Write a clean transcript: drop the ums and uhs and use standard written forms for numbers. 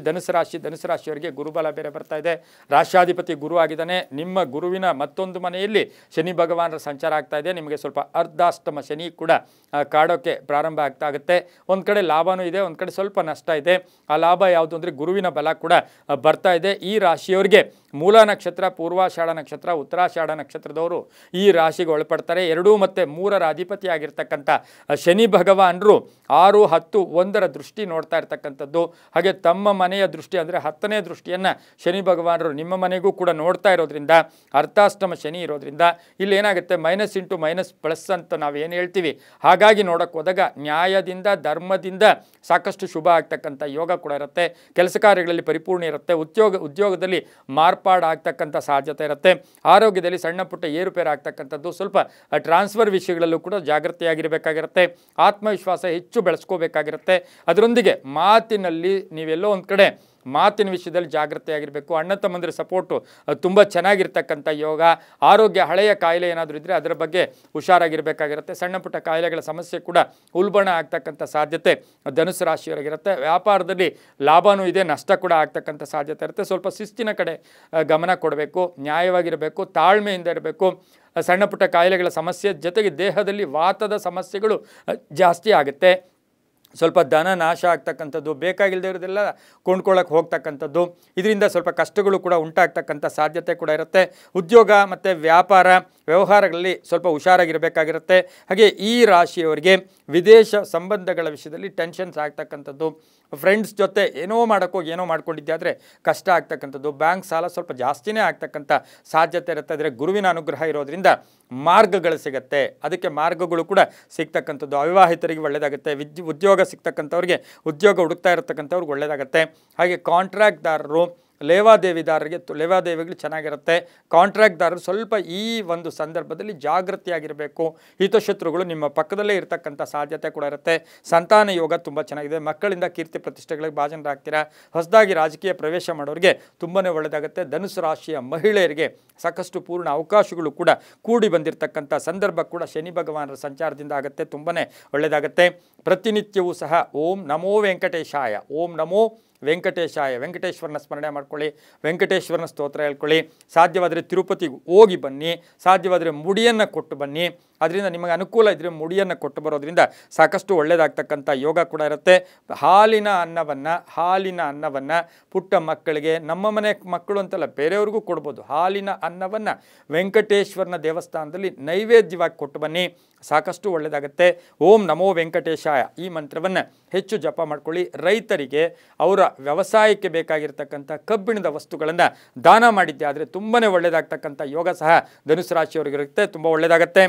ಧನುಸು ರಾಶಿಯವರಿಗೆ ಗುರುಬಲ ಬೇರೆ ಬರ್ತಾ ಇದೆ. ರಾಷ್ಟ್ರಾಧಿಪತಿ ಗುರು ಆಗಿದ್ದಾನೆ. ನಿಮ್ಮ ಗುರುವಿನ ಮತ್ತೊಂದು ಮನೆಯಲ್ಲಿ ಶನಿ ಭಗವಾನರ ಸಂಚಾರ ಆಗ್ತಾ ಇದೆ. ನಿಮಗೆ ಸ್ವಲ್ಪ ಅರ್ಧಾಷ್ಟಮ ಶನಿ ಕೂಡ ಕಾಡೋಕ್ಕೆ ಪ್ರಾರಂಭ ಆಗ್ತಾ ಆಗುತ್ತೆ. ಒಂದು ಕಡೆ ಲಾಭನೂ ಇದೆ, ಒಂದು ಕಡೆ ಸ್ವಲ್ಪ ನಷ್ಟ ಇದೆ. ಆ ಲಾಭ ಯಾವುದು ಅಂದರೆ ಗುರುವಿನ ಬಲ ಕೂಡ ಬರ್ತಾ ಇದೆ. ಈ ರಾಶಿಯವರಿಗೆ ಮೂಲ ನಕ್ಷತ್ರ, ಪೂರ್ವಾಷಾಢ ನಕ್ಷತ್ರ, ಉತ್ತರಾಷಾಢ ನಕ್ಷತ್ರದವರು ಈ ರಾಶಿಗೆ ಒಳಪಡ್ತಾರೆ. 2 ಮತ್ತು 3ರ ಅಧಿಪತಿಯಾಗಿರ್ತಕ್ಕಂಥ ಶನಿ ಭಗವಾನರು 6, 10, 1ರ ದೃಷ್ಟಿ ನೋಡ್ತಾ ಇರ್ತಕ್ಕಂಥದ್ದು. ಹಾಗೆ ತಮ್ಮ ಮನೆಯ ದೃಷ್ಟಿ ಅಂದರೆ 10ನೇ ದೃಷ್ಟಿಯನ್ನು ಶನಿ ಭಗವಾನರು ನಿಮ್ಮ ಮನೆಗೂ ಕೂಡ ನೋಡ್ತಾ ಇರೋದ್ರಿಂದ, ಅರ್ಧಾಷ್ಟಮ ಶನಿ ಇರೋದ್ರಿಂದ ಇಲ್ಲಿ ಏನಾಗುತ್ತೆ, ಮೈನಸ್ ಇಂಟು ಮೈನಸ್ ಪ್ಲಸ್ ಅಂತ ನಾವು ಏನು ಹೇಳ್ತೀವಿ. ಹಾಗಾಗಿ ನೋಡೋಕ್ಕೆ ಹೋದಾಗ ನ್ಯಾಯದಿಂದ, ಧರ್ಮದಿಂದ ಸಾಕಷ್ಟು ಶುಭ ಆಗ್ತಕ್ಕಂಥ ಯೋಗ ಕೂಡ ಇರುತ್ತೆ. ಕೆಲಸ ಕಾರ್ಯಗಳಲ್ಲಿ ಪರಿಪೂರ್ಣ ಇರುತ್ತೆ. ಉದ್ಯೋಗದಲ್ಲಿ ಮಾರ್ಪಾಡು ಆಗ್ತಕ್ಕಂಥ ಸಾಧ್ಯತೆ ಇರುತ್ತೆ. ಆರೋಗ್ಯದಲ್ಲಿ ಸಣ್ಣ ಪುಟ್ಟ ಏರುಪೇರು ಆಗ್ತಕ್ಕಂಥದ್ದು. ಸ್ವಲ್ಪ ಟ್ರಾನ್ಸ್ಫರ್ ವಿಷಯಗಳಲ್ಲೂ ಕೂಡ ಜಾಗೃತಿಯಾಗಿರಬೇಕಾಗಿರುತ್ತೆ. ಆತ್ಮವಿಶ್ವಾಸ ಹೆಚ್ಚು ಬೆಳೆಸ್ಕೋಬೇಕಾಗಿರುತ್ತೆ. ಅದರೊಂದಿಗೆ ಮಾತಿನಲ್ಲಿ ನೀವೆಲ್ಲೋ ಒಂದು ಕಡೆ ಮಾತಿನ ವಿಷಯದಲ್ಲಿ ಜಾಗೃತಿಯಾಗಿರಬೇಕು. ಅಣ್ಣ ತಮ್ಮಂದಿರ ಸಪೋರ್ಟು ತುಂಬ ಚೆನ್ನಾಗಿರ್ತಕ್ಕಂಥ ಯೋಗ. ಆರೋಗ್ಯ, ಹಳೆಯ ಕಾಯಿಲೆ ಏನಾದರೂ ಇದ್ದರೆ ಅದರ ಬಗ್ಗೆ ಹುಷಾರಾಗಿರಬೇಕಾಗಿರುತ್ತೆ. ಸಣ್ಣ ಪುಟ್ಟ ಕಾಯಿಲೆಗಳ ಸಮಸ್ಯೆ ಕೂಡ ಉಲ್ಬಣ ಆಗ್ತಕ್ಕಂಥ ಸಾಧ್ಯತೆ ಧನುಸು ರಾಶಿಯವರಿಗಿರುತ್ತೆ. ವ್ಯಾಪಾರದಲ್ಲಿ ಲಾಭನೂ ಇದೆ, ನಷ್ಟ ಕೂಡ ಆಗ್ತಕ್ಕಂಥ ಸಾಧ್ಯತೆ ಇರುತ್ತೆ. ಸ್ವಲ್ಪ ಶಿಸ್ತಿನ ಕಡೆ ಗಮನ ಕೊಡಬೇಕು, ನ್ಯಾಯವಾಗಿರಬೇಕು, ತಾಳ್ಮೆಯಿಂದ ಇರಬೇಕು. ಸಣ್ಣ ಪುಟ್ಟ ಕಾಯಿಲೆಗಳ ಸಮಸ್ಯೆ ಜೊತೆಗೆ ದೇಹದಲ್ಲಿ ವಾತದ ಸಮಸ್ಯೆಗಳು ಜಾಸ್ತಿ ಆಗುತ್ತೆ. ಸ್ವಲ್ಪ ಧನ ನಾಶ ಆಗ್ತಕ್ಕಂಥದ್ದು, ಬೇಕಾಗಿಲ್ಲದೆ ಇರೋದೆಲ್ಲ ಕೊಂಡ್ಕೊಳ್ಳೋಕೆ ಹೋಗ್ತಕ್ಕಂಥದ್ದು, ಇದರಿಂದ ಸ್ವಲ್ಪ ಕಷ್ಟಗಳು ಕೂಡ ಉಂಟಾಗ್ತಕ್ಕಂಥ ಸಾಧ್ಯತೆ ಕೂಡ ಇರುತ್ತೆ. ಉದ್ಯೋಗ ಮತ್ತು ವ್ಯಾಪಾರ ವ್ಯವಹಾರಗಳಲ್ಲಿ ಸ್ವಲ್ಪ ಹುಷಾರಾಗಿರಬೇಕಾಗಿರುತ್ತೆ. ಹಾಗೆ ಈ ರಾಶಿಯವರಿಗೆ ವಿದೇಶ ಸಂಬಂಧಗಳ ವಿಷಯದಲ್ಲಿ ಟೆನ್ಷನ್ಸ್ ಆಗ್ತಕ್ಕಂಥದ್ದು, ಫ್ರೆಂಡ್ಸ್ ಜೊತೆ ಏನೋ ಮಾಡೋಕ್ಕೋಗಿ ಏನೋ ಮಾಡ್ಕೊಂಡಿದ್ದೆ ಆದರೆ ಕಷ್ಟ ಆಗ್ತಕ್ಕಂಥದ್ದು, ಬ್ಯಾಂಕ್ ಸಾಲ ಸ್ವಲ್ಪ ಜಾಸ್ತಿನೇ ಆಗ್ತಕ್ಕಂಥ ಸಾಧ್ಯತೆ ಇರುತ್ತೆ. ಆದರೆ ಗುರುವಿನ ಅನುಗ್ರಹ ಇರೋದ್ರಿಂದ ಮಾರ್ಗಗಳು ಸಿಗುತ್ತೆ, ಅದಕ್ಕೆ ಮಾರ್ಗಗಳು ಕೂಡ ಸಿಗ್ತಕ್ಕಂಥದ್ದು. ಅವಿವಾಹಿತರಿಗೆ ಒಳ್ಳೆಯದಾಗುತ್ತೆ. ಉದ್ಯೋಗ ಸಿಗ್ತಕ್ಕಂಥವ್ರಿಗೆ, ಉದ್ಯೋಗ ಹುಡುಕ್ತಾ ಇರತಕ್ಕಂಥವ್ರಿಗೆ ಒಳ್ಳೆಯದಾಗುತ್ತೆ. ಹಾಗೆ ಕಾಂಟ್ರಾಕ್ಟ್ದಾರರು, ಲೇವಾದೇವಿಗಳು ಚೆನ್ನಾಗಿರುತ್ತೆ. ಕಾಂಟ್ರಾಕ್ಟ್ದಾರರು ಸ್ವಲ್ಪ ಈ ಒಂದು ಸಂದರ್ಭದಲ್ಲಿ ಜಾಗೃತಿಯಾಗಿರಬೇಕು. ಹಿತಶತ್ರುಗಳು ನಿಮ್ಮ ಪಕ್ಕದಲ್ಲೇ ಇರತಕ್ಕಂಥ ಸಾಧ್ಯತೆ ಕೂಡ ಇರುತ್ತೆ. ಸಂತಾನ ಯೋಗ ತುಂಬ ಚೆನ್ನಾಗಿದೆ. ಮಕ್ಕಳಿಂದ ಕೀರ್ತಿ ಪ್ರತಿಷ್ಠೆಗಳಿಗೆ ಭಾಜನರಾಗ್ತೀರಾ. ಹೊಸದಾಗಿ ರಾಜಕೀಯ ಪ್ರವೇಶ ಮಾಡೋರಿಗೆ ತುಂಬಾ ಒಳ್ಳೆಯದಾಗುತ್ತೆ. ಧನುಸು ರಾಶಿಯ ಮಹಿಳೆಯರಿಗೆ ಸಾಕಷ್ಟು ಪೂರ್ಣ ಅವಕಾಶಗಳು ಕೂಡ ಕೂಡಿ ಬಂದಿರತಕ್ಕಂಥ ಸಂದರ್ಭ ಕೂಡ ಶನಿ ಭಗವಾನರ ಸಂಚಾರದಿಂದ ಆಗುತ್ತೆ. ತುಂಬಾ ಒಳ್ಳೆಯದಾಗುತ್ತೆ. ಪ್ರತಿನಿತ್ಯವೂ ಸಹ ಓಂ ನಮೋ ವೆಂಕಟೇಶಾಯ, ಓಂ ನಮೋ ವೆಂಕಟೇಶಾಯ, ವೆಂಕಟೇಶ್ವರನ ಸ್ಮರಣೆ ಮಾಡ್ಕೊಳ್ಳಿ, ವೆಂಕಟೇಶ್ವರನ ಸ್ತೋತ್ರ ಹೇಳ್ಕೊಳ್ಳಿ. ಸಾಧ್ಯವಾದರೆ ತಿರುಪತಿಗೆ ಹೋಗಿ ಬನ್ನಿ, ಸಾಧ್ಯವಾದರೆ ಮುಡಿಯನ್ನು ಕೊಟ್ಟು ಬನ್ನಿ. ಅದರಿಂದ ನಿಮಗೆ ಅನುಕೂಲ ಇದ್ದರೆ ಮುಡಿಯನ್ನು ಕೊಟ್ಟು ಬರೋದ್ರಿಂದ ಸಾಕಷ್ಟು ಒಳ್ಳೆಯದಾಗ್ತಕ್ಕಂಥ ಯೋಗ ಕೂಡ ಇರುತ್ತೆ. ಹಾಲಿನ ಅನ್ನವನ್ನು ಪುಟ್ಟ ಮಕ್ಕಳಿಗೆ, ನಮ್ಮ ಮನೆ ಮಕ್ಕಳು ಅಂತಲ್ಲ ಬೇರೆಯವ್ರಿಗೂ ಕೊಡ್ಬೋದು. ಹಾಲಿನ ಅನ್ನವನ್ನು ವೆಂಕಟೇಶ್ವರನ ದೇವಸ್ಥಾನದಲ್ಲಿ ನೈವೇದ್ಯವಾಗಿ ಕೊಟ್ಟು ಬನ್ನಿ, ಸಾಕಷ್ಟು ಒಳ್ಳೆಯದಾಗುತ್ತೆ. ಓಂ ನಮೋ ವೆಂಕಟೇಶಾಯ ಈ ಮಂತ್ರವನ್ನು ಹೆಚ್ಚು ಜಪ ಮಾಡ್ಕೊಳ್ಳಿ. ರೈತರಿಗೆ ಅವರ ವ್ಯವಸಾಯಕ್ಕೆ ಬೇಕಾಗಿರ್ತಕ್ಕಂಥ ಕಬ್ಬಿಣದ ವಸ್ತುಗಳನ್ನು ದಾನ ಮಾಡಿದ್ದೆ ಆದರೆ ತುಂಬಾ ಒಳ್ಳೆಯದಾಗ್ತಕ್ಕಂಥ ಯೋಗ ಸಹ ಧನುಸು ರಾಶಿಯವರಿಗಿರುತ್ತೆ. ತುಂಬ ಒಳ್ಳೆಯದಾಗತ್ತೆ.